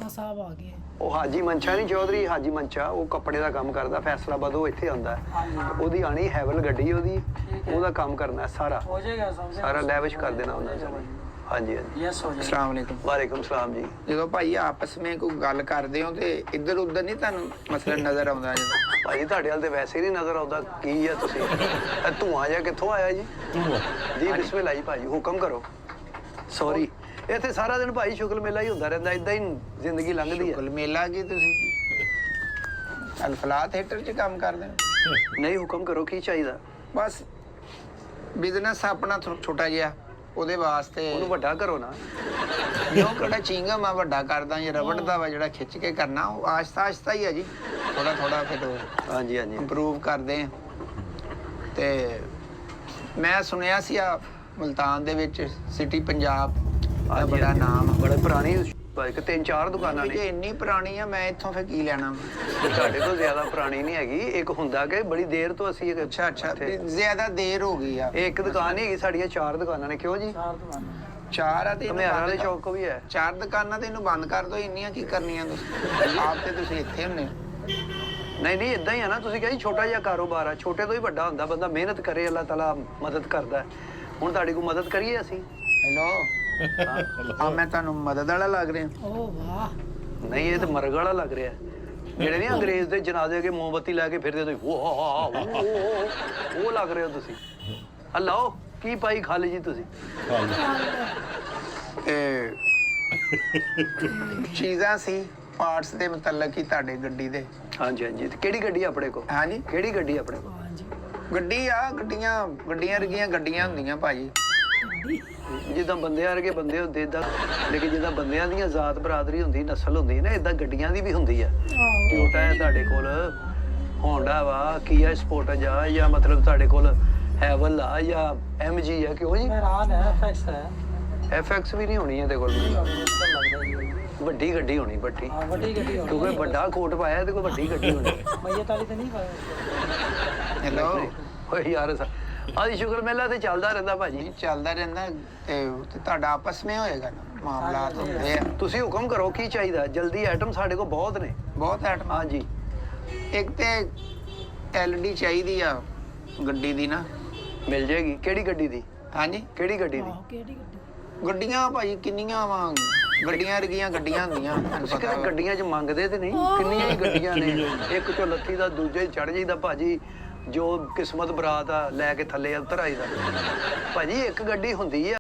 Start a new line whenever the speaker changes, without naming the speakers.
ਮਲੂਕਾ ਸਾਹਿਬ ਆ ਗਏ।
ਉਹ ਹਾਜੀ ਮੰਚਾ ਨਹੀਂ ਚੌਧਰੀ, ਹਾਜੀ ਮੰਚਾ ਉਹ ਕੱਪੜੇ ਦਾ ਕੰਮ ਕਰਦਾ, ਫੈਸਲਾਬਾਦ ਉਹ ਇੱਥੇ ਆਉਂਦਾ। ਉਹਦੀ ਆਣੀ ਹੈਵਲ ਗੱਡੀ, ਉਹਦਾ ਕੰਮ ਕਰਨਾ ਸਾਰਾ,
ਹੋ ਜਾਏਗਾ
ਸਾਰਾ ਲੈਵਿਸ਼ ਕਰ ਦੇਣਾ ਉਹਨਾਂ ਨੇ। ਹਾਂਜੀ ਹਾਂਜੀ।
ਯੈਸ ਹੋ ਜਾਏਗਾ।
अस्सलाम वालेकुम।
ਵਾਲੇकुम सलाम जी।
ਜਦੋਂ ਭਾਈ ਆਪਸ ਵਿੱਚ ਕੋਈ ਗੱਲ ਕਰਦੇ ਹੋ ਤੇ ਇੱਧਰ ਉੱਧਰ ਨਹੀਂ ਤੁਹਾਨੂੰ ਮਸਲਾ ਨਜ਼ਰ ਆਉਂਦਾ ਜਦੋਂ?
ਭਾਜੀ ਤੁਹਾਡੇ ਵੱਲ ਤੇ ਵੈਸੇ ਹੀ ਨਹੀਂ ਨਜ਼ਰ ਆਉਂਦਾ, ਕੀ ਆ ਤੁਸੀਂ? ਇਹ ਧੂੰਆਂ ਜਿਹਾ ਕਿੱਥੋਂ ਆਇਆ ਜੀ? ਜੀ ਬਿਸਮਿਲ੍ਲਾ ਜੀ ਭਾਜੀ, ਹੁਕਮ ਕਰੋ। ਸੌਰੀ, ਇੱਥੇ ਸਾਰਾ ਦਿਨ ਭਾਈ ਸ਼ੁਕਲ ਮੇਲਾ ਹੀ ਹੁੰਦਾ ਰਹਿੰਦਾ, ਇਦਾਂ ਹੀ ਜ਼ਿੰਦਗੀ ਲੰਘਦੀ ਹੈ।
ਕੁਲ ਮੇਲਾ ਕੀ ਤੁਸੀਂ ਅਲਫਲਾ ਥੀਏਟਰ 'ਚ ਕੰਮ ਕਰਦੇ ਹੋ?
ਨਹੀਂ, ਹੁਕਮ ਕਰੋ, ਕੀ ਚਾਹੀਦਾ?
ਬਸ ਬਿਜ਼ਨਸ ਆਪਣਾ ਛੋਟਾ ਜਿਹਾ, ਉਹਦੇ ਵਾਸਤੇ
ਉਹਨੂੰ ਵੱਡਾ ਕਰੋ ਨਾ।
ਜੋ ਕਿਹੜਾ ਚਿੰਗਮ ਆ ਵੱਡਾ ਕਰਦਾ ਜਾਂ ਰਬੜ ਦਾ ਵਾ ਜਿਹੜਾ ਖਿੱਚ ਕੇ ਕਰਨਾ, ਉਹ ਆਸਤਾ ਆਸਤਾ ਹੀ ਆ ਜੀ, ਥੋੜਾ ਥੋੜਾ ਫਿਰ
ਹਾਂਜੀ ਹਾਂਜੀ।
ਇੰਪਰੂਵ ਕਰਦੇ ਆ। ਤੇ ਮੈਂ ਸੁਣਿਆ ਸੀ ਆ ਮੁਲਤਾਨ ਦੇ ਵਿੱਚ ਸਿਟੀ ਪੰਜਾਬ ਦਾ ਬੜਾ ਨਾਮ ਆ।
ਬੜਾ ਪੁਰਾਣੀ, ਇੱਕ 3-4 ਦੁਕਾਨਾਂ
ਜੇ
ਨੇ।
ਇੰਨੀ ਪੁਰਾਣੀ ਆ, ਮੈਂ ਇੱਥੋਂ ਫਿਰ ਕੀ ਲੈਣਾ?
ਤੁਹਾਡੇ ਤੋਂ ਜ਼ਿਆਦਾ ਪੁਰਾਣੀ ਨਹੀਂ ਹੈਗੀ। ਇੱਕ ਹੁੰਦਾ ਕਿ ਬੜੀ ਦੇਰ ਤੋਂ ਅਸੀਂ
ਅੱਛਾ ਜ਼ਿਆਦਾ ਦੇਰ ਹੋ ਗਈ ਆ।
ਇੱਕ ਦੁਕਾਨ ਨਹੀਂ ਹੈਗੀ, ਸਾਡੀਆਂ 4 ਦੁਕਾਨਾਂ ਨੇ। ਕਿਉਂ ਜੀ?
ਚਾਰ ਆ ਤੇ ਇਹਨੂੰ
ਘਮਿਆਰਾਂ
ਬੰਦ
ਵਾਲੇ
ਕਰ-
ਚੌਕ ਕੋ ਵੀ ਹੈ।
4 ਦੁਕਾਨਾਂ ਤੇ ਇਹਨੂੰ ਬੰਦ ਕਰ ਦੋ। ਇੰਨੀਆਂ ਕੀ ਕਰਨੀਆਂ ਤੁਸੀਂ? ਆਪ ਤੇ ਤੁਸੀਂ ਇੱਥੇ ਹੁੰਨੇ ਹੋ।
ਨਹੀਂ ਨਹੀਂ, ਇਦਾਂ ਹੀ ਆ ਨਾ। ਤੁਸੀਂ ਕਿਹਾ ਜੀ ਛੋਟਾ ਜਿਹਾ ਕਾਰੋਬਾਰ ਆ, ਛੋਟੇ ਤੋਂ ਹੀ ਵੱਡਾ ਹੁੰਦਾ ਬੰਦਾ। ਮਿਹਨਤ ਕਰੇ, ਅੱਲਾਹ ਤਾਲਾ ਮਦਦ ਕਰਦਾ। ਹੁਣ ਤੁਹਾਡੀ ਕੋਈ ਮਦਦ ਕਰੀਏ ਅਸੀਂ?
ਹੈਲੋ ਆ ਮੈਂ ਤੁਹਾਨੂੰ ਮਦਦ ਵਾਲਾ ਲੱਗ ਰਿਹਾ?
ਓ ਵਾਹ,
ਨਹੀਂ, ਇਹ ਤਾਂ ਮਰਗ ਵਾਲਾ ਲੱਗ ਰਿਹਾ। ਜਿਹੜੇ ਨਹੀਂ ਅੰਗਰੇਜ਼ ਦੇ ਜਨਾਜ਼ੇ ਅੱਗੇ ਮੋਮਬੱਤੀ ਲੈ ਕੇ ਫਿਰਦੇ ਤੁਸੀਂ, ਉਹ ਲੱਗ ਰਹੇ ਹੋ ਤੁਸੀਂ। ਅੱਲਾਓ ਕੀ ਪਾਈ ਖਾਲੀ ਜੀ ਤੁਸੀਂ?
ਤੇ ਚੀਜ਼ਾਂ ਸੀ ਪਾਰਟਸ ਦੇ ਮੁਤਲਕ ਹੀ ਤੁਹਾਡੇ ਗੱਡੀ ਦੇ।
ਹਾਂਜੀ ਹਾਂਜੀ। ਤੇ ਕਿਹੜੀ ਗੱਡੀ ਆ ਆਪਣੇ ਕੋਲ?
ਹਾਂਜੀ
ਕਿਹੜੀ ਗੱਡੀ ਆ ਆਪਣੇ ਕੋਲ?
ਹਾਂਜੀ
ਗੱਡੀ ਆ, ਗੱਡੀਆਂ ਰਗੀਆਂ ਗੱਡੀਆਂ ਹੁੰਦੀਆਂ ਭਾਜੀ।
ਜਿੱਦਾਂ ਬੰਦਿਆਂ ਵਰਗੇ ਬੰਦੇ ਹੁੰਦੇ ਇਦਾਂ, ਲੇਕਿਨ ਜਿੱਦਾਂ ਬੰਦਿਆਂ ਦੀਆਂ ਜ਼ਾਤ ਬਰਾਦਰੀ ਹੁੰਦੀ, ਨਸਲ ਹੁੰਦੀ ਨਾ, ਇਦਾਂ ਗੱਡੀਆਂ ਦੀ ਵੀ ਹੁੰਦੀ ਆ। ਟੋਟਾ ਹੈ ਤੁਹਾਡੇ ਕੋਲ, ਹੋਂਡਾ ਵਾ, ਕੀਆ ਸਪੋਰਟਜ ਆ, ਜਾਂ ਮਤਲਬ ਤੁਹਾਡੇ ਕੋਲ ਹੈਵਲ ਆ ਜਾਂ MG ਆ। ਕਿਉਂ ਜੀ?
ਹੈਰਾਨ ਹੈ, ਫੈਕਸ ਹੈ।
FX ਵੀ ਨਹੀਂ ਹੋਣੀ ਇਹਦੇ ਕੋਲ। ਵੱਡੀ ਗੱਡੀ ਹੋਣੀ, ਵੱਡੀ।
ਹਾਂ, ਵੱਡੀ ਗੱਡੀ ਹੋਣੀ।
ਕਿਉਂਕਿ ਵੱਡਾ ਕੋਟ ਪਾਇਆ, ਇਹਦੇ ਕੋਲ ਵੱਡੀ ਗੱਡੀ ਹੋਣੀ।
ਮਈਏ ਤਾਲੀ ਤੇ ਨਹੀਂ ਪਾਇਆ।
ਹੈਲੋ
ਓਏ ਯਾਰ, ਆਦੀ ਸ਼ੁਕਰ ਮੇਲਾ ਤੇ ਚੱਲਦਾ ਰਹਿੰਦਾ ਭਾਜੀ।
ਨਹੀਂ ਚੱਲਦਾ ਰਹਿੰਦਾ ਤੇ ਤੁਹਾਡਾ ਆਪਸ ਵਿੱਚ ਹੋਏਗਾ ਨਾ, ਮਾਮਲਾਤ ਹੁੰਦੇ ਆ।
ਤੁਸੀਂ ਹੁਕਮ ਕਰੋ, ਕੀ ਚਾਹੀਦਾ? ਜਲਦੀ ਆਈਟਮ ਸਾਡੇ ਕੋਲ ਬਹੁਤ ਨੇ।
ਬਹੁਤ ਆਈਟਮ।
ਹਾਂਜੀ।
ਇੱਕ ਤੇ LED ਚਾਹੀਦੀ ਆ ਗੱਡੀ ਦੀ ਨਾ।
ਮਿਲ ਜਾਏਗੀ। ਕਿਹੜੀ ਗੱਡੀ ਦੀ?
ਹਾਂਜੀ
ਕਿਹੜੀ ਗੱਡੀ ਦੀ?
ਆਹੋ, ਕਿਹੜੀ ਗੱਡੀ?
ਗੱਡੀਆਂ ਭਾਜੀ ਕਿੰਨੀਆਂ ਵਾ, ਗੱਡੀਆਂ ਰਗੀਆਂ ਗੱਡੀਆਂ ਹੁੰਦੀਆਂ, ਤੁਹਾਨੂੰ
ਤੁਸੀਂ
ਪਤਾ
ਕਿਤੇ
ਵਾ।
ਗੱਡੀਆਂ 'ਚ ਮੰਗਦੇ ਤੇ ਨਹੀਂ? ਕਿੰਨੀਆਂ ਹੀ ਗੱਡੀਆਂ ਨੇ। ਇੱਕ ਚੋਂ ਲੱਥੀ ਦਾ ਦੂਜੇ ਚੜ ਜਾਈਦਾ ਭਾਜੀ। ਜੋ ਕਿਸਮਤ ਬਰਾਤ ਆ ਲੈ ਕੇ ਥੱਲੇ ਉਤਰ ਆਈਦਾ ਭਾਜੀ। ਇੱਕ ਗੱਡੀ ਹੁੰਦੀ ਆ।